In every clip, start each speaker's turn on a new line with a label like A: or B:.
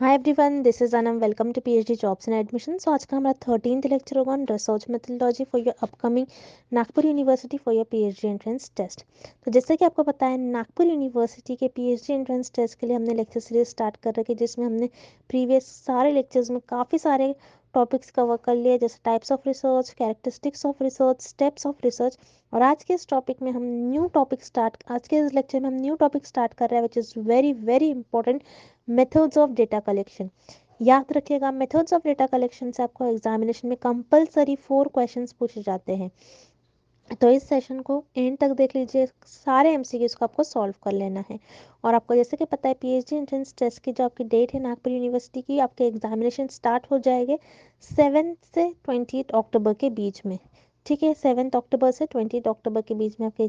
A: Hi everyone, this is Anam. Welcome to PhD jobs and admission. So आज का हमारा 13th lecture होगा on research methodology for your upcoming Nagpur university for your PhD entrance test. तो जैसे कि आपको पता है, नागपुर यूनिवर्सिटी के पीएचडी एंट्रेंस टेस्ट के लिए हमने लेक्चर सीरीज स्टार्ट कर रखी है, जिसमें हमने प्रीवियस सारे लेक्चर्स में काफ़ी सारे टॉपिक्स कवर कर लिए, जैसे types of research, characteristics of research, steps of research. और आज के इस टॉपिक में हम आज के इस लेक्चर में हम न्यू टॉपिक स्टार्ट कर रहे हैं, which is very very important, methods of data collection. याद रखिएगा, मेथड्स ऑफ डेटा कलेक्शन से आपको एग्जामिनेशन में कंपलसरी 4 क्वेश्चंस पूछे जाते हैं। तो इस सेशन को एंड तक देख लीजिए, सारे एमसीक्यूज को आपको सॉल्व कर लेना है। और आपको जैसे कि पता है, पीएचडी एंट्रेंस टेस्ट की जो आपकी डेट है नागपुर यूनिवर्सिटी की, आपके एग्जामिनेशन स्टार्ट हो जाएंगे 7 से 28 अक्टूबर के बीच में। ठीक है, 7 अक्टूबर से 28 अक्टूबर के बीच में आपका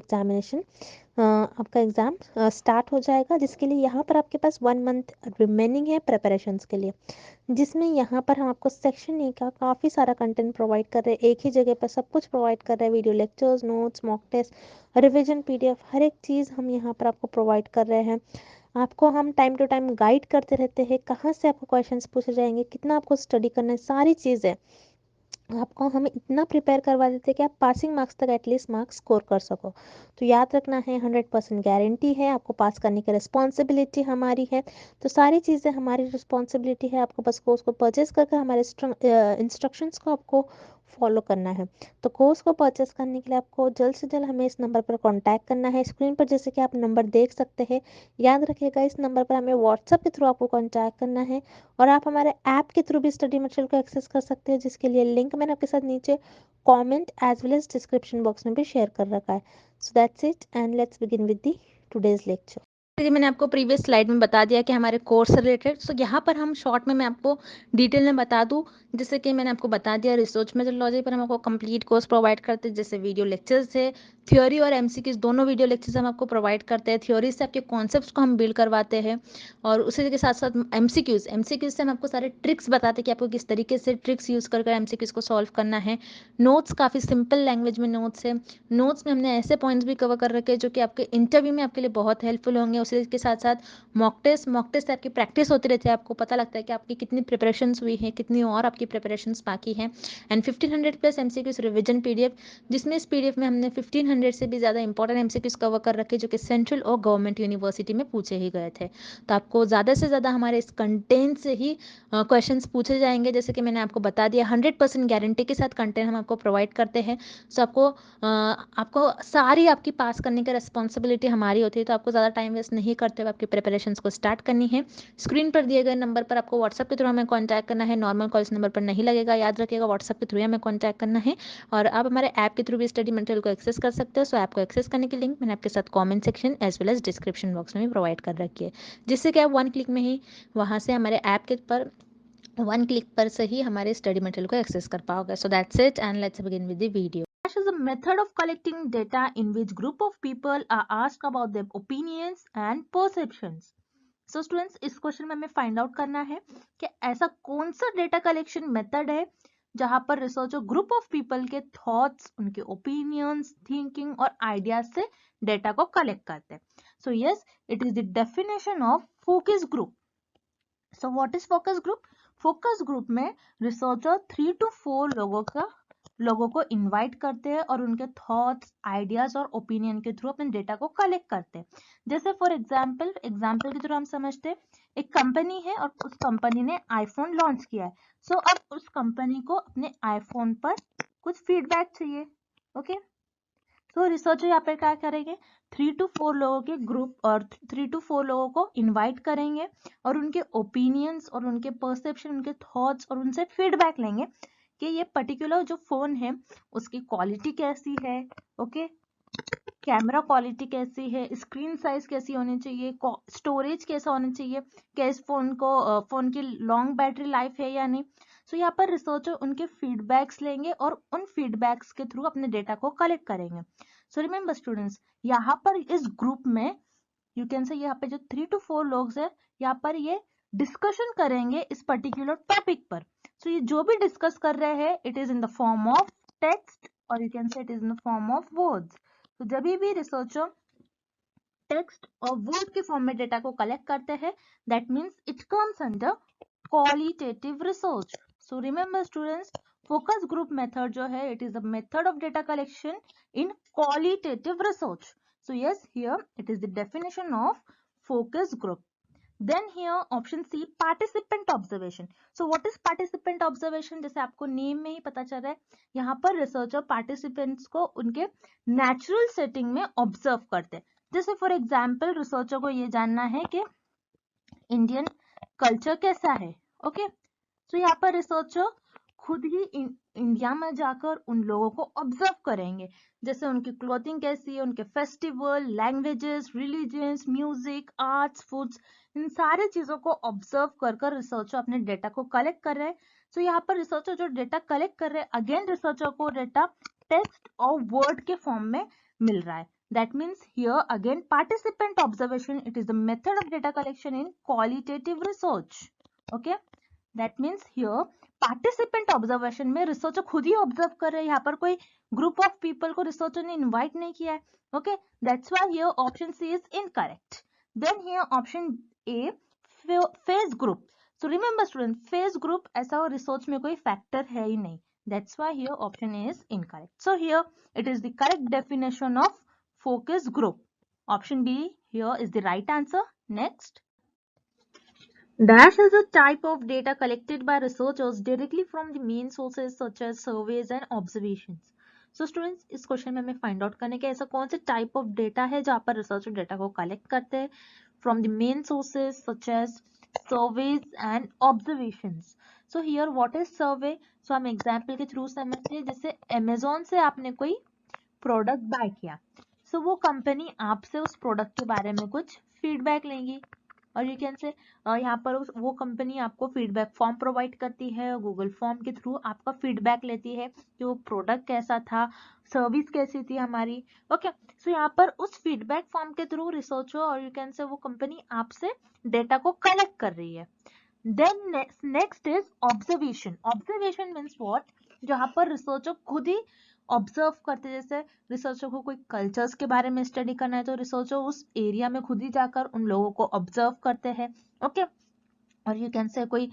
A: एग्ज़ाम स्टार्ट हो जाएगा, जिसके लिए यहाँ पर आपके पास 1 मंथ रिमेनिंग है प्रिपरेशंस के लिए, जिसमें यहाँ पर हम आपको सेक्शन ए का काफ़ी सारा कंटेंट प्रोवाइड कर रहे हैं। एक ही जगह पर सब कुछ प्रोवाइड कर रहे हैं, video lectures, notes, mock test, revision PDF, हर एक चीज़ हम यहाँ पर आपको प्रोवाइड कर रहे हैं। आपको हम टाइम टू टाइम गाइड करते रहते हैं, कहाँ से आपको क्वेश्चंस पूछे जाएंगे, कितना आपको स्टडी करना है, सारी चीज़ें आपको हम इतना प्रिपेयर करवा देते हैं कि आप पासिंग मार्क्स तक एटलीस्ट मार्क्स स्कोर कर सको। तो याद रखना है, 100% गारंटी है, आपको पास करने की रिस्पॉन्सिबिलिटी हमारी है। तो सारी चीज़ें हमारी रिस्पॉन्सिबिलिटी है, आपको बस कोर्स को परचेज करके हमारे इंस्ट्रक्शंस को आपको फॉलो करना है। तो कोर्स को परचेस करने के लिए आपको जल्द से जल्द हमें इस नंबर पर कॉन्टैक्ट करना है। स्क्रीन पर जैसे कि आप नंबर देख सकते हैं, याद रखिएगा, इस नंबर पर हमें व्हाट्सएप के थ्रू आपको कॉन्टैक्ट करना है। और आप हमारे ऐप के थ्रू भी स्टडी मटेरियल को एक्सेस कर सकते हैं, जिसके लिए लिंक मैंने आपके साथ नीचे comment as well as description box में भी शेयर कर रखा है। So that's it, and let's begin with the today's lecture.
B: जैसे कि मैंने आपको प्रीवियस स्लाइड में बता दिया कि हमारे कोर्स से रिलेटेड, सो यहाँ पर हम शॉर्ट में मैं आपको डिटेल में बता दूँ। जैसे कि मैंने आपको बता दिया, रिसर्च मेथोडोलॉजी पर हम आपको कंप्लीट कोर्स प्रोवाइड करते हैं, जैसे वीडियो लेक्चर्स है, थ्योरी और एमसीक्यूज दोनों वीडियो लेक्चर्स हम आपको प्रोवाइड करते हैं। थ्योरी से आपके कॉन्सेप्ट्स को हम बिल्ड करवाते हैं, और उसी के साथ साथ एमसीक्यूज से हम आपको सारे ट्रिक्स बताते हैं कि आपको किस तरीके से ट्रिक्स यूज़ कर एमसीक्यूज को सॉल्व करना है। नोट्स काफ़ी सिंपल लैंग्वेज में नोट्स है। नोट्स में हमने ऐसे पॉइंट्स भी कवर कर रखे हैं जो कि आपके इंटरव्यू में आपके लिए बहुत हेल्पफुल होंगे। उसी के साथ साथ मॉक टेस्ट से आपकी प्रैक्टिस होती रहती है, आपको पता लगता है कि आपकी कितनी प्रिपरेशंस हुई है, कितनी और आपकी प्रिपरेशंस बाकी हैं। And 1500 plus MCQs revision PDF, जिसमें इस पीडीएफ में हमने 1500 से भी ज़्यादा इंपॉर्टेंट एमसीक्यूज कवर कर रखे जो कि सेंट्रल और गवर्नमेंट यूनिवर्सिटी में पूछे ही गए थे। तो आपको ज़्यादा से ज़्यादा हमारे इस कंटेंट से ही क्वेश्चंस पूछे जाएंगे। जैसे कि मैंने आपको बता दिया, 100% गारंटी के साथ कंटेंट हम आपको प्रोवाइड करते हैं। सो आपको सारी आपकी पास करने की रिस्पॉन्सिबिलिटी हमारी होती है। तो आपको ज़्यादा टाइम वेस्ट नहीं करते हुए आपकी प्रिपरेशंस को स्टार्ट करनी है। स्क्रीन पर दिए गए नंबर पर आपको व्हाट्सएप के थ्रू हमें कॉन्टैक्ट करना है, नॉर्मल कॉल्स नंबर पर नहीं लगेगा, याद रखिएगा, व्हाट्सएप के थ्रू हमें कॉन्टैक्ट करना है। और आप हमारे ऐप के थ्रू भी स्टडी मटेरियल को एक्सेस कर सकते हो। सो ऐप को एक्सेस करने की लिंक मैंने आपके साथ comment section as well as description box में भी प्रोवाइड कर रखी है, जिससे कि आप 1 क्लिक में ही वहाँ से हमारे ऐप के पर 1 क्लिक पर से ही हमारे स्टडी मटेरियल को एक्सेस कर पाओगे। सो that's it, and let's begin with the video. Dash is a method of collecting data in which group of people are asked about their opinions and perceptions. So students, इस question में हमें find out करना है कि ऐसा कौन सा data collection method है जहां पर रिसर्चर ग्रुप ऑफ पीपल के थॉट्स, उनके ओपिनियंस, थिंकिंग और आइडियाज से डेटा को कलेक्ट करते हैं. So yes, it is the definition of focus group. So what is focus group? Focus group में रिसर्चर 3 to 4 लोगों को इनवाइट करते हैं और उनके थॉट्स, आइडियाज और ओपिनियन के थ्रू अपने डेटा को कलेक्ट करते हैं. जैसे फॉर एग्जाम्पल के थ्रू हम समझते हैं, एक कंपनी है और उस कंपनी ने आईफोन लॉन्च किया है. सो अब उस कंपनी को अपने आईफोन पर कुछ फीडबैक चाहिए. ओके, तो रिसर्चर यहाँ पे क्या करेंगे, 3 to 4 लोगों के ग्रुप और 3 to 4 लोगों को इनवाइट करेंगे और उनके ओपिनियंस और उनके परसेप्शन, उनके थॉट्स और उनसे फीडबैक लेंगे कि ये पर्टिकुलर जो फोन है उसकी क्वालिटी कैसी है, ओके, कैमरा क्वालिटी कैसी है, स्क्रीन साइज कैसी होनी चाहिए, स्टोरेज कैसा होना चाहिए, क्या इस फोन की लॉन्ग बैटरी लाइफ है या नहीं. सो यहाँ पर रिसर्चर उनके फीडबैक्स लेंगे और उन फीडबैक्स के थ्रू अपने डेटा को कलेक्ट करेंगे. सो रिमेम्बर स्टूडेंट्स, यहाँ पर इस ग्रुप में यू कैन से यहाँ पे जो 3 to 4 लोग हैं, यहाँ पर ये डिस्कशन करेंगे इस पर्टिकुलर टॉपिक पर. सो ये जो भी डिस्कस कर रहे हैं, it is in the form of text और you can say it is in the form of words. तो जब भी रिसर्चर टेक्स्ट और वर्ड के फॉर्म में डेटा को कलेक्ट करते हैं, that means it comes under qualitative research. So remember students, focus group method जो है, it is a method of data collection in qualitative research. So yes, here it is the definition of focus group. Then here option C, participant observation. So what is participant observation? जैसे आपको name में ही पता चल रहा है, यहाँ पर researcher participants को उनके नेचुरल सेटिंग में ऑब्जर्व करते हैं. जैसे फॉर एग्जाम्पल रिसर्चर को ये जानना है कि इंडियन कल्चर कैसा है. ओके, तो यहाँ पर रिसर्चर खुद ही इंडिया में जाकर उन लोगों को ऑब्जर्व करेंगे, जैसे उनकी क्लोथिंग कैसी है, उनके festival, languages, religions, music, arts, foods, इन सारी चीजों को ऑब्जर्व कर कर रिसर्चर अपने डेटा को कलेक्ट कर रहे हैं. सो यहाँ पर रिसर्चर जो डेटा कलेक्ट कर रहे हैं, अगेन रिसर्चर को डेटा टेक्स्ट और वर्ड के फॉर्म में मिल रहा है. That means here again participant observation, it is the method of data collection in qualitative research. Okay, that means here participant observation में रिसर्चर खुद ही ऑब्जर्व कर रहे हैं, यहाँ पर कोई ग्रुप ऑफ पीपल को रिसर्चर ने इनवाइट नहीं किया है. Okay, that's why here option C is incorrect. Then here option A, phase group. So remember student, phase group ऐसा रिसर्च में कोई फैक्टर है ही नहीं. That's why here option A is incorrect. So here it is the correct definition of focus group. Option B here is the right answer. Next. Dash is a type of data collected by researchers directly from the main sources such as surveys and observations. So students, इस question में हमें find out करने के ऐसा कौन से type of data है जहाँ पर रिसर्चर डेटा को कलेक्ट करते हैं from the main sources such as surveys and observations. So here what is survey? So हम एग्जांपल के थ्रू समझते हैं. जैसे अमेजोन से आपने कोई प्रोडक्ट बाय किया, सो वो कंपनी आपसे उस प्रोडक्ट के बारे में कुछ फीडबैक लेंगी, और यू कैन से यहाँ पर वो कंपनी आपको फीडबैक फॉर्म प्रोवाइड करती है, गूगल फॉर्म के थ्रू आपका फीडबैक लेती है कि वो प्रोडक्ट कैसा था, सर्विस कैसी थी हमारी. ओके, सो यहाँ पर उस फीडबैक फॉर्म के थ्रू रिसर्चर और यू कैन से वो कंपनी आपसे डेटा को कलेक्ट कर रही है. Then next is observation. Observation means what? जहाँ पर रिसर्चर खुद ही ऑब्जर्व करते, जैसे रिसर्चर को कोई कल्चर्स के बारे में स्टडी करना है तो रिसर्चर उस एरिया में खुद ही जाकर उन लोगों को ऑब्जर्व करते हैं. ओके, और यू कैन से कोई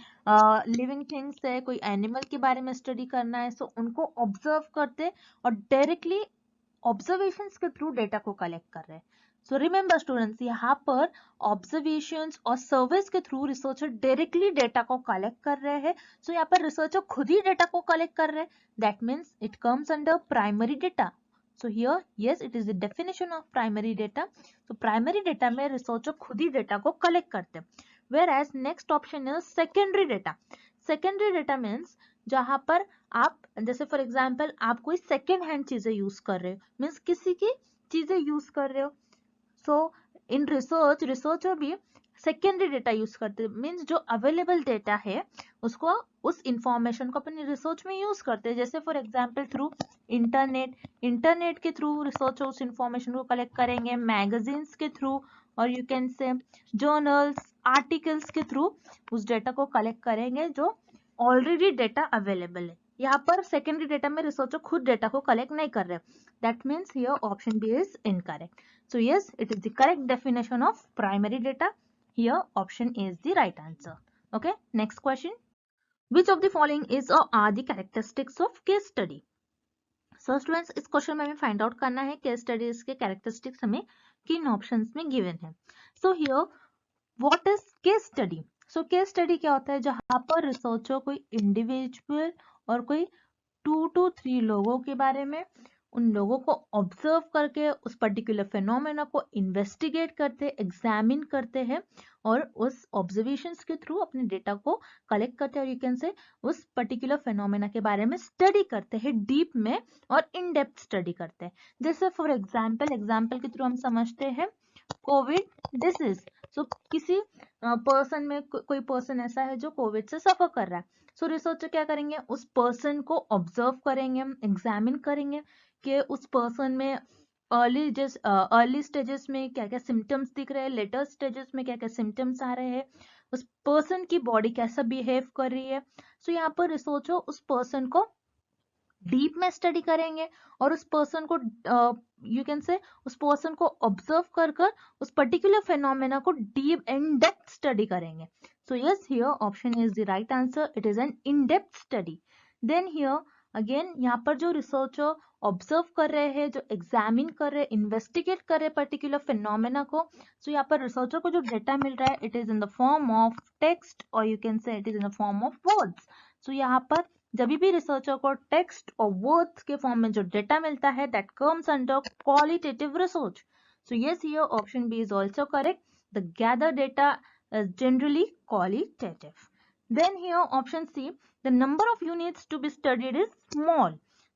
B: लिविंग थिंग्स है, कोई एनिमल के बारे में स्टडी करना है, सो उनको ऑब्जर्व करते और डायरेक्टली ऑब्जर्वेशंस के थ्रू डेटा को कलेक्ट कर रहे हैं. सो रिमेंबर स्टूडेंट्स, यहाँ पर ऑब्जर्वेशंस और सर्वेस के थ्रू रिसर्चर डायरेक्टली डेटा को कलेक्ट कर रहे हैं. सो यहाँ पर रिसर्चर खुद ही डेटा को कलेक्ट कर रहे हैं. That means it comes under primary data. So here yes, it is the definition of primary data. तो प्राइमरी डेटा में रिसर्चर खुद ही डेटा को कलेक्ट करते हैं. Whereas next option is secondary data. Secondary data means जहां पर आप जैसे फॉर एग्जांपल आप कोई सेकेंड हैंड चीजें यूज कर रहे हो, मीन्स किसी की चीजें यूज कर रहे हो. सो इन रिसर्च रिसर्चर भी सेकेंडरी डेटा यूज करते हैं, मीन्स जो अवेलेबल डेटा है उसको, उस इंफॉर्मेशन को अपनी रिसर्च में यूज करते हैं. जैसे फॉर एग्जांपल थ्रू इंटरनेट के थ्रू रिसर्चर उस इंफॉर्मेशन को कलेक्ट करेंगे, मैगजीन्स के थ्रू और you can say journals, articles के थ्रू उस डेटा को कलेक्ट करेंगे जो ऑलरेडी डेटा अवेलेबल है. यहाँ पर सेकेंडरी डेटा में रिसर्चर खुद डेटा को कलेक्ट नहीं कर रहे. That means here option B is incorrect. So yes, it is the correct definition of primary data. Here option A is the right answer. Okay, next question. Which of the following is or are the characteristics of case study? So students, इस question में हमें find out करना है case studies के characteristics हमें किन options में given है. सो here what is case study? So case study क्या होता है? जहां पर रिसर्चर कोई इंडिविजुअल और कोई 2 to 3 लोगों के बारे में, उन लोगों को ऑब्जर्व करके उस पर्टिकुलर फिनोमेना को इन्वेस्टिगेट करते, एग्जामिन करते हैं और उस ऑब्जर्वेशंस के थ्रू अपने डेटा को कलेक्ट करते हैं और यू कैन से उस पर्टिकुलर फिनोमेना के बारे में स्टडी करते हैं डीप में और इन डेप्थ स्टडी करते हैं. जैसे फॉर एग्जाम्पल के थ्रू हम समझते हैं कोविड डिसीज. सो किसी पर्सन में कोई पर्सन ऐसा है जो कोविड से सफर कर रहा है. सो रिसर्चर क्या करेंगे? उस पर्सन को ऑब्जर्व करेंगे, एग्जामिन करेंगे कि उस पर्सन में अर्ली स्टेजेस में क्या क्या सिम्टम्स दिख रहे हैं, लेटर स्टेजेस में क्या क्या सिम्टम्स आ रहे हैं, उस पर्सन की बॉडी कैसा बिहेव कर रही है. सो यहाँ पर रिसर्चर उस पर्सन को डीप में स्टडी करेंगे और उस पर्सन को यू कैन से उस पर्सन को ऑब्जर्व कर कर उस पर्टिकुलर फिनोमेना को डीप एंड डेप्थ स्टडी करेंगे. So yes, here option is the right answer. It is an in-depth study. Then here again यहाँ पर जो रिसर्चर ऑब्जर्व कर रहे हैं, जो एग्जामिन कर रहे हैं, इन्वेस्टिगेट कर रहे हैं पर्टिकुलर फिनोमेना को, सो यहाँ पर रिसर्चर को जो डेटा मिल रहा है it is in the form of text और you can say it is in the form of words. So यहाँ पर जब भी रिसर्चर को टेक्स्ट और वर्ड्स के फॉर्म में जो डेटा मिलता है that comes under qualitative research. So yes, here option B is also correct. The gather data is generally qualitative. Then here option C, the number of units to be studied is small.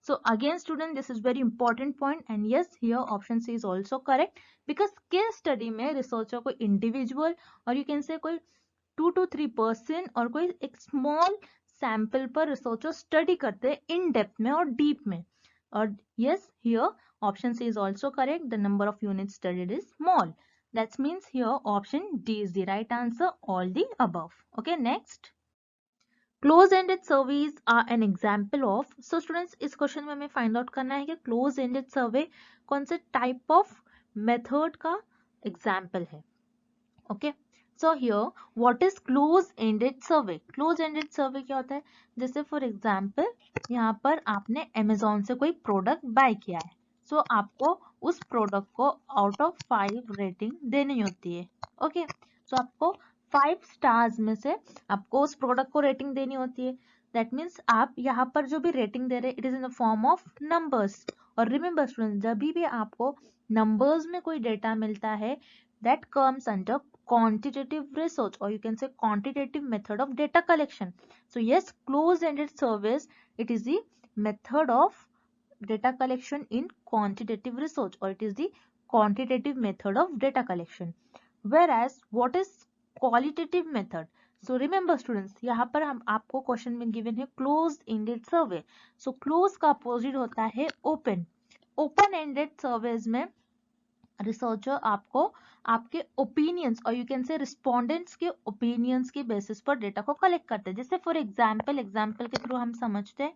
B: So again student, this is very important point, and yes, here option C is also correct because case study में researcher कोई individual और you can say कोई 2 to 3% और कोई एक small sample पर researcher study करते हैं in depth में और deep में. और yes, here option C is also correct. The number of units studied is small. That means here option D is the right answer, all the above. Okay, next. Close-ended surveys are an example of. So students, इस question में हमें find out करना है कि close-ended survey कौन से type of method का example है. Okay, so here what is close-ended survey? Close-ended survey क्या होता है? जैसे फॉर एग्जाम्पल यहाँ पर आपने Amazon से कोई प्रोडक्ट बाय किया है, सो आपको उस प्रोडक्ट को आउट ऑफ 5 रेटिंग देनी होती है. ओके, सो आपको 5 स्टार्स में से आपको उस प्रोडक्ट को रेटिंग देनी होती है. दैट मीन्स आप यहाँ पर जो भी रेटिंग दे रहे हैं it is in the form of numbers. और रिमेंबर स्टूडेंट, जब भी आपको नंबर्स में कोई डेटा मिलता है that comes under quantitative research or you can say quantitative method of data collection. So yes, close-ended surveys, it is the method of data collection in quantitative research or it is the quantitative method of data collection. Whereas what is qualitative method? So remember students, यहाँ पर हम आपको question में given है close-ended survey. So close का opposite होता है open. Open-ended surveys में रिसर्चर आपको आपके ओपिनियंस और यू कैन से रिस्पोंडेंट्स के ओपिनियंस के बेसिस पर डेटा को कलेक्ट करते हैं. जैसे फॉर एग्जाम्पल के थ्रू हम समझते हैं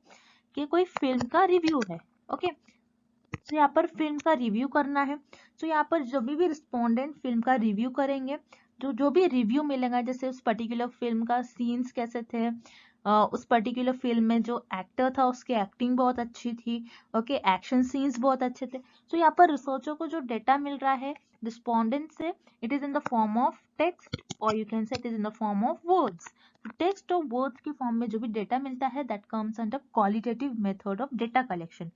B: कि कोई फिल्म का रिव्यू है. ओके, तो यहाँ पर फिल्म का रिव्यू करना है. तो यहाँ पर जब भी रिस्पोंडेंट फिल्म का रिव्यू करेंगे, जो भी रिव्यू मिलेगा, जैसे उस पर्टिकुलर फिल्म का सीन्स कैसे थे, उस पर्टिकुलर फिल्म में जो एक्टर था उसकी एक्टिंग बहुत अच्छी थी. ओके, एक्शन सीन्स बहुत अच्छे थे. तो यहाँ पर रिसर्चर को जो डेटा मिल रहा है रिस्पोंडेंट से it is in the form of text और you can say it is in the form of words. Text और वर्ड्स के फॉर्म में जो भी डेटा मिलता है that comes under qualitative method of data collection.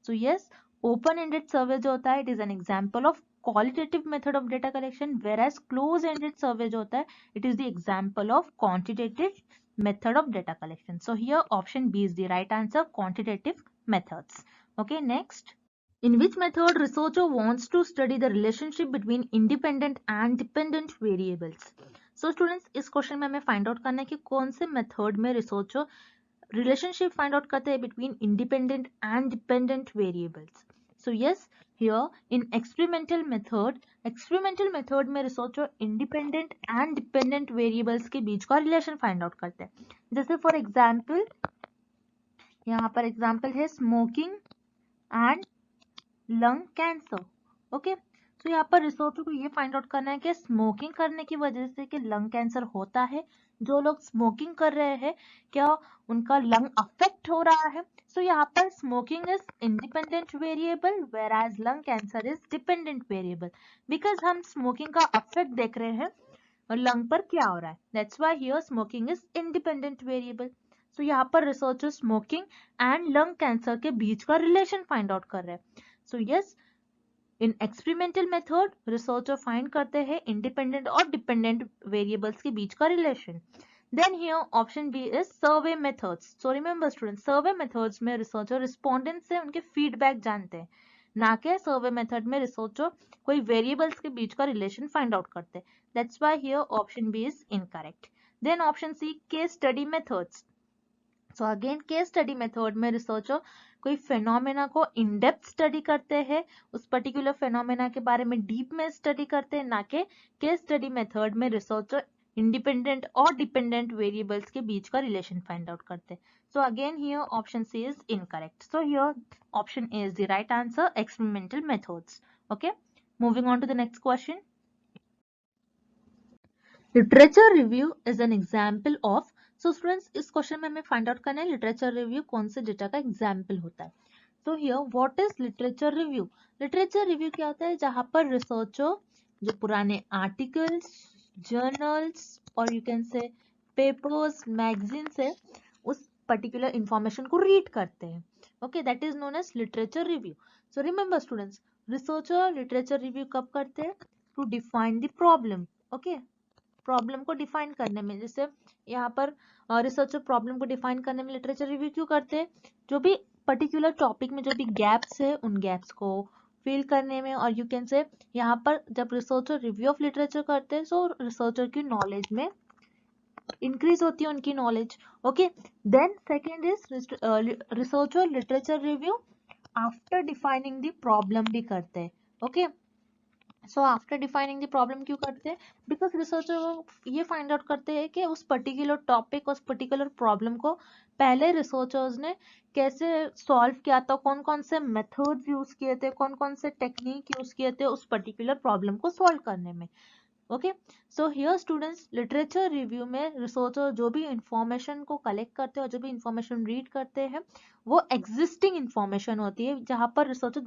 B: So yes, open-ended survey जो होता है it is an example of qualitative method of data collection, whereas close-ended survey जो होता है it is the example of quantitative method of data collection. So here option B is the right answer, quantitative methods. Okay, next. In which method researcher wants to study the relationship between independent and dependent variables? So students, इस question में हमें find out करना है कि कौन से method में researcher relationship find out करते हैं between independent and dependent variables. So yes, here in experimental method में researcher independent and dependent variables के बीच का रिलेशन फाइंड आउट करते हैं. जैसे फॉर एग्जांपल यहाँ पर एग्जांपल है smoking and lung cancer. Okay, तो यहाँ पर रिसर्चर को ये फाइंड आउट करना है कि स्मोकिंग करने की वजह से कि लंग कैंसर होता है. जो लोग स्मोकिंग कर रहे हैं क्या उनका लंग अफेक्ट हो रहा है? सो यहाँ पर smoking is independent variable where as lung cancer is dependent variable, because हम स्मोकिंग का अफेक्ट देख रहे हैं और लंग पर क्या हो रहा है. That's why here smoking is independent variable. So यहाँ पर researcher smoking and lung cancer के बीच का रिलेशन फाइंड आउट कर रहे हैं. So yes, in experimental method researcher find करते हैं इंडिपेंडेंट और डिपेंडेंट वेरिएबल्स के बीच का relation. Then here option B is survey methods. So remember student, survey methods में रिसर्चर रिस्पोंडेंट से उनके फीडबैक जानते हैं, ना कि सर्वे मेथड में रिसर्चर कोई वेरिएबल्स के बीच का रिलेशन फाइंड आउट करते हैं. That's why here option B is incorrect. Then option C, case study methods. So again case study method में रिसर्चर कोई फेनोमेना को इन डेप्थ स्टडी करते हैं, उस पर्टिकुलर फेनोमेना के बारे में डीप में स्टडी करते हैं, ना कि केस स्टडी मेथड में रिसर्चर इंडिपेंडेंट और डिपेंडेंट वेरिएबल्स के बीच का रिलेशन फाइंड आउट करते हैं. So again here option C is incorrect. So here option A is the right answer, experimental methods. Okay, moving on to the next question. Literature review is an example of, so students इस question में हमें find out करना है literature review कौन से data का example होता है। तो here what is literature review? Literature review क्या होता है? जहां पर रिसर्चर जो पुराने आर्टिकल्स, जर्नल्स और you can say papers, magazines है, उस पर्टिकुलर इंफॉर्मेशन को रीड करते हैं। Okay, that is known as literature review. So remember students, researcher literature review कब करते हैं? To define the problem. Okay, problem को डिफाइन करने में, जैसे यहाँ पर रिसर्चर प्रॉब्लम को डिफाइन करने में लिटरेचर रिव्यू क्यों करते हैं? जो भी पर्टिकुलर टॉपिक में जो भी गैप्स है उन गैप्स को फिल करने में, और यू कैन से यहाँ पर जब रिसर्चर रिव्यू ऑफ लिटरेचर करते हैं सो रिसर्चर की नॉलेज में इंक्रीज होती है, उनकी knowledge. Okay, then second is researcher literature review after defining the problem भी करते हैं। Okay, so after defining the problem क्यों करते हैं? बिकॉज रिसर्चर ये फाइंड आउट करते हैं कि उस पर्टिकुलर टॉपिक, उस पर्टिकुलर प्रॉब्लम को पहले रिसर्चर्स ने कैसे सॉल्व किया था, कौन कौन से मेथड्स यूज किए थे, कौन कौन से टेक्निक यूज किए थे उस पर्टिकुलर प्रॉब्लम को सॉल्व करने में। Okay, so here students, literature review में रिसर्चर जो भी इंफॉर्मेशन को कलेक्ट करते हैं और जो भी इंफॉर्मेशन रीड करते हैं वो एग्जिस्टिंग इंफॉर्मेशन होती है, जहां पर रिसर्चर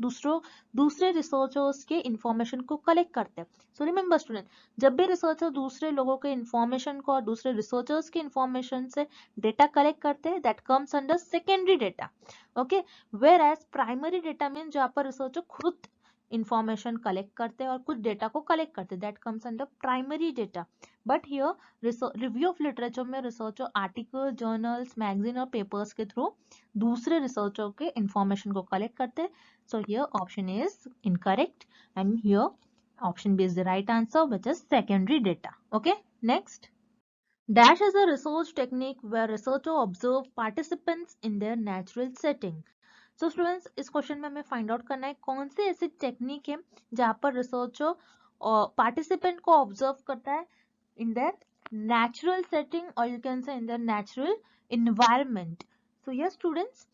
B: दूसरे रिसर्चर्स के इंफॉर्मेशन को कलेक्ट करते हैं। सो रिमेंबर स्टूडेंट, जब भी रिसर्चर दूसरे लोगों के इंफॉर्मेशन को और दूसरे रिसर्चर्स के इंफॉर्मेशन से डेटा कलेक्ट करते हैं, that comes under secondary data. Okay, where as primary data mean जहां पर रिसर्चर खुद इंफॉर्मेशन कलेक्ट करते हैं और कुछ डेटा को कलेक्ट करते हैं, that comes under primary data. But here review of literature में रिसर्चर आर्टिकल, जर्नल्स, मैगजीन और पेपर्स के थ्रू दूसरे रिसर्चर के इंफॉर्मेशन को कलेक्ट करते हैं। So here option is incorrect and here option B is the right answer which is secondary data. Okay, next, dash is a research technique where researcher observe participants in their natural setting. So students इस question में हमें find out करना है कौन सी ऐसी technique है जहां पर रिसर्चर पार्टिसिपेंट को ऑब्जर्व करता है इन देयर नेचुरल सेटिंग और यू कैन से in their natural environment. So yes students,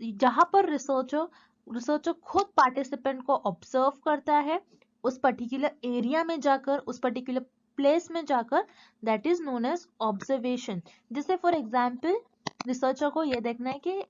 B: जहां पर रिसर्चर खुद पार्टिसिपेंट को ऑब्जर्व करता है उस पर्टिकुलर एरिया में जाकर, उस पर्टिकुलर प्लेस में जाकर, that is known as observation. जैसे फॉर एग्जाम्पल रिसर्चर को यह देखना है कि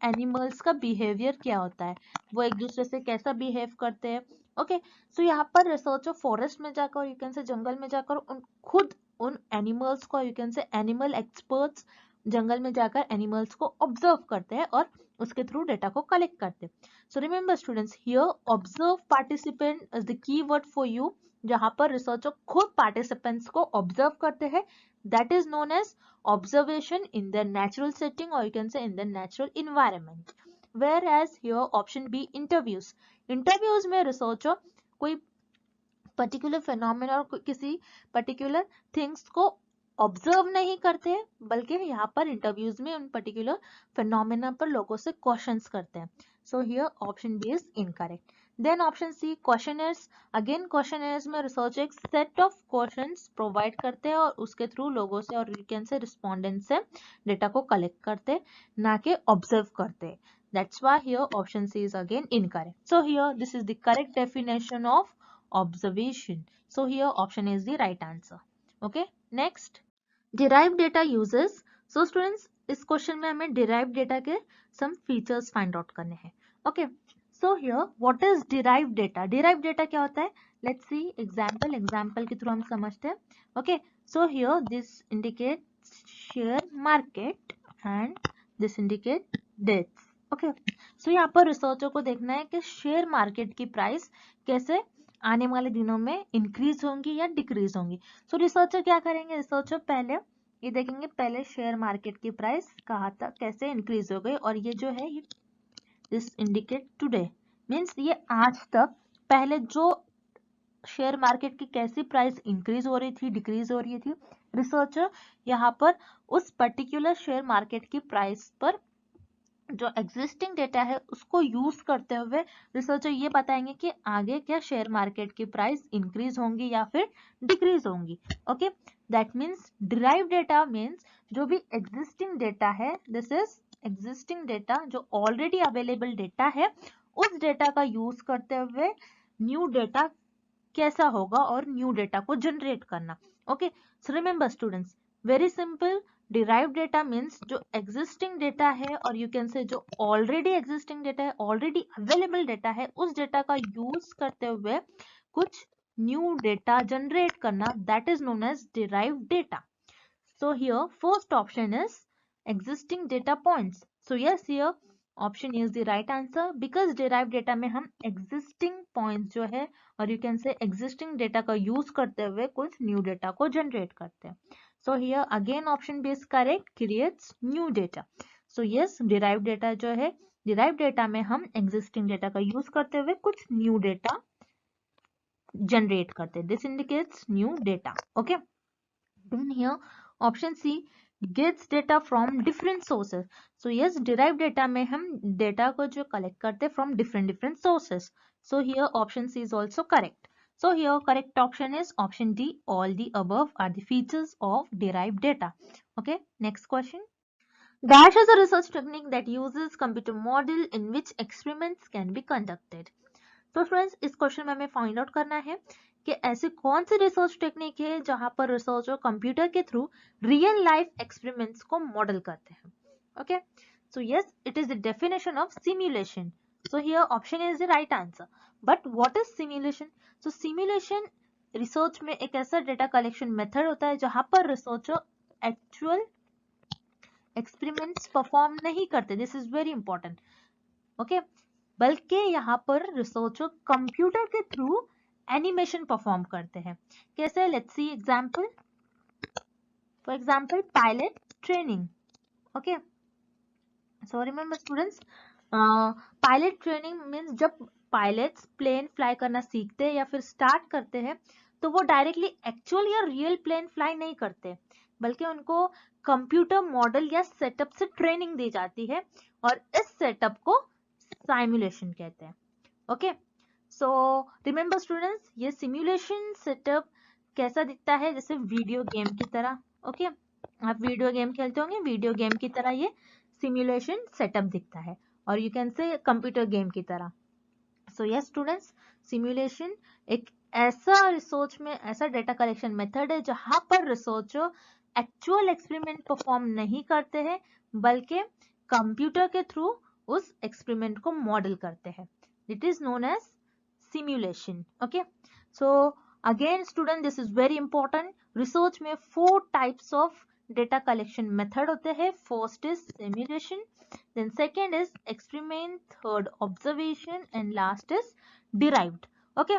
B: एनिमल्स का बिहेवियर क्या होता है, वो एक दूसरे से कैसा बिहेव करते हैं। ओके, सो यहाँ पर रिसर्चर फॉरेस्ट में जाकर, यू कैन से जंगल में जाकर खुद उन एनिमल्स को, you can say animal experts जंगल में जाकर एनिमल्स को ऑब्जर्व करते हैं और उसके थ्रू डेटा को कलेक्ट करते हैं। सो remember students, here observe participant is the key word for you, जहां पर रिसर्चर खुद पार्टिसिपेंट्स को ऑब्जर्व करते हैं, that is known as observation in their natural setting or you can say in their natural environment. Whereas here option B, interviews. Interviews में researcher कोई particular phenomena और किसी पर्टिकुलर थिंग्स को observe नहीं करते हैं, बल्कि यहाँ पर इंटरव्यूज में उन पर्टिकुलर फिनोमेना पर लोगों से क्वेश्चंस करते हैं। So here option B is incorrect. Then option C, questionnaires. Again questionnaires में रिसर्च एक सेट ऑफ क्वेश्चंस प्रोवाइड करते हैं और उसके थ्रू लोगों से और यू कैन से रिस्पोंडेंट से डेटा को कलेक्ट करते हैं, ना कि ऑब्जर्व करते हैं। That's why here option C is again incorrect. So here this is the correct definition of observation. So here option is the right answer. Okay, next, derived data uses. So students, इस question में हमें derived data के some features find out करने हैं. Okay, so here what is derived data? Derived data क्या होता है? Let's see example के थ्रू हम समझते हैं. Okay, so here this indicates share market and this indicates dates. Okay, so यहाँ पर रिसर्चर को देखना है कि शेयर मार्केट की प्राइस कैसे आने वाले दिनों में इंक्रीज होंगी या डिक्रीज होंगी। सो रिसर्चर क्या करेंगे? रिसर्चर पहले ये देखेंगे पहले शेयर मार्केट की प्राइस कहाँ तक कैसे इंक्रीज हो गई, और ये जो है ये दिस इंडिकेट टुडे मीन्स ये आज तक पहले जो शेयर मार्केट की कैसी प्राइस इंक्रीज हो रही थी, डिक्रीज हो रही थी। रिसर्चर यहाँ पर उस पर्टिकुलर शेयर मार्केट की प्राइस पर जो एग्जिस्टिंग डेटा है उसको यूज करते हुए रिसर्चर ये बताएंगे कि आगे क्या शेयर मार्केट की प्राइस इंक्रीज होंगी या फिर डिक्रीज होंगी। Okay, that means derive data means जो भी एग्जिस्टिंग डेटा है, दिस इज एग्जिस्टिंग डेटा जो ऑलरेडी अवेलेबल डेटा है, उस डेटा का यूज करते हुए न्यू डेटा कैसा होगा और न्यू डेटा को जनरेट करना। Okay, So remember students, very simple, derived data means जो existing data है और you can say जो already existing data है, already available data है, उस data का use करते हुए कुछ new data generate करना, that is known as derived data. So here first option is existing data points. So yes, here option is the right answer because derived data में हम existing points जो है और you can say existing data का use करते हुए कुछ new data को generate करते हैं. So here again option B is correct, creates new data. So yes, derived data जो है, derived data में हम existing data का use करते हुए कुछ new data generate करते हैं. This indicates new data. Okay. Then here option C gets data from different sources. So yes, derived data में हम data को जो collect करते हैं from different sources. So here option C is also correct. So here correct option is option D. All the above are the features of derived data. Okay, next question. Dash is a research technique that uses computer model in which experiments can be conducted. तो friends इस question में हमें find out करना है कि ऐसी कौन सी research technique है जहां पर रिसर्चर कंप्यूटर के थ्रू रियल लाइफ एक्सपेरिमेंट्स को मॉडल करते हैं. Okay, so yes, it is the definition of simulation. So here option is the right answer. But what is simulation? So simulation research में एक ऐसा डेटा कलेक्शन मेथड होता है जहां पर रिसर्चर एक्चुअल एक्सपेरिमेंट्स परफॉर्म नहीं करते. This is very important. Okay, बल्कि यहाँ पर रिसर्चर कंप्यूटर के थ्रू एनिमेशन परफॉर्म करते हैं. कैसे? Let's see example. For example pilot training. Okay, so remember students, pilot training means जब पायलट्स प्लेन फ्लाई करना सीखते हैं या फिर स्टार्ट करते हैं तो वो डायरेक्टली एक्चुअल या रियल प्लेन फ्लाई नहीं करते, बल्कि उनको कंप्यूटर मॉडल या सेटअप से ट्रेनिंग दी जाती है और इस सेटअप को सिमुलेशन कहते हैं. ओके, सो रिमेंबर स्टूडेंट्स, ये सिमुलेशन सेटअप कैसा दिखता है? जैसे वीडियो गेम की तरह. ओके, आप वीडियो गेम खेलते होंगे, वीडियो गेम की तरह ये सिमुलेशन सेटअप दिखता है और यू कैन से कंप्यूटर गेम की तरह. सो यस स्टूडेंट्स, सिमुलेशन एक ऐसा रिसर्च में ऐसा डेटा कलेक्शन मेथड है जहां पर रिसर्चर एक्चुअल एक्सपेरिमेंट परफॉर्म नहीं करते हैं बल्कि कंप्यूटर के थ्रू उस एक्सपेरिमेंट को मॉडल करते हैं. It is known as simulation. Okay, so again student, this is very important. Research में 4 types of data collection method होते हैं. First is simulation, then second is experiment, third observation and last is derived. Okay,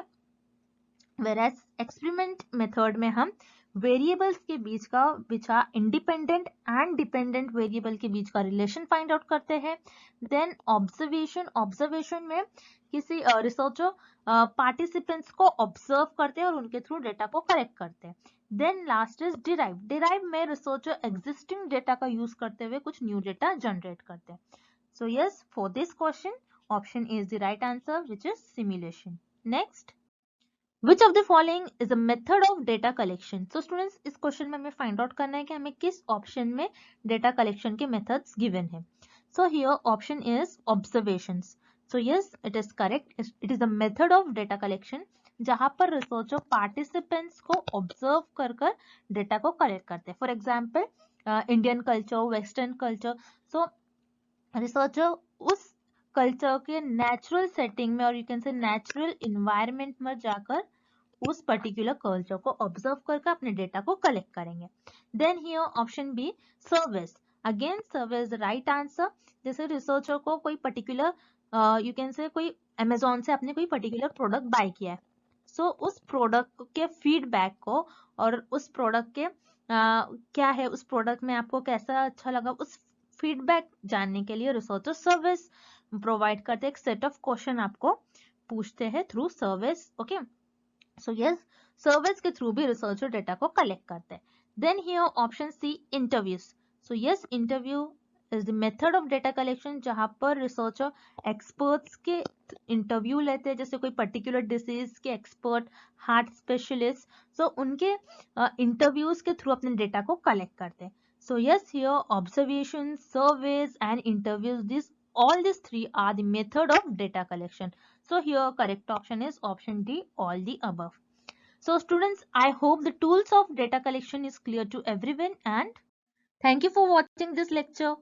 B: whereas experiment method में हम variables के बीच का independent and dependent variable के बीच का रिलेशन फाइंड आउट करते हैं. देन ऑब्जर्वेशन में किसी रिसर्चर पार्टिसिपेंट्स को ऑब्जर्व करते हैं और उनके थ्रू डेटा को कलेक्ट करते हैं. देन लास्ट इज डिराइव में रिसर्चर एग्जिस्टिंग डेटा का यूज करते हुए कुछ न्यू डेटा जनरेट करते हैं. So yes, for this question option is the right answer which is simulation. Next, Which of the following is a method of data collection? So students, इस question में हमें find out करना है कि हमें किस ऑप्शन में डेटा कलेक्शन के मेथड्स गिवन है. सो here option is observations. So yes, it is correct. It is a method of data collection जहां पर रिसर्चर पार्टिसिपेंट्स को ऑब्जर्व कर डेटा को कलेक्ट करते हैं. For example Indian culture, western culture. So researcher उस culture के नेचुरल सेटिंग में और यू कैन से नेचुरल इन्वायरमेंट में जाकर उस पर्टिकुलर कल्चर को ऑब्जर्व करके अपने डेटा को कलेक्ट करेंगे. Then here option B, survey. Again survey right answer. जैसे रिसर्चर को कोई पर्टिकुलर यू कैन से कोई अमेजोन से आपने कोई पर्टिकुलर प्रोडक्ट बाय किया है, सो उस प्रोडक्ट के फीडबैक को और उस प्रोडक्ट के क्या है, उस प्रोडक्ट में आपको कैसा अच्छा लगा, उस फीडबैक जानने के लिए रिसर्चर सर्विस प्रोवाइड करते हैं. एक सेट ऑफ क्वेश्चन आपको पूछते हैं through survey. Okay, so yes, survey के थ्रू भी रिसर्चर डेटा को कलेक्ट करते हैं. Then here option C, interviews. So yes, interview is the method of data collection जहां पर रिसर्चर एक्सपर्ट्स के इंटरव्यू लेते हैं, जैसे कोई पर्टिकुलर डिसीज के एक्सपर्ट, हार्ट स्पेशलिस्ट. सो उनके इंटरव्यूज के थ्रू अपने डेटा को कलेक्ट करते हैं. So yes, here observation, surveys and interviews, this all these 3 are the method of data collection. So here correct option is option D, all the above. So students, I hope the tools of data collection is clear to everyone, and thank you for watching this lecture.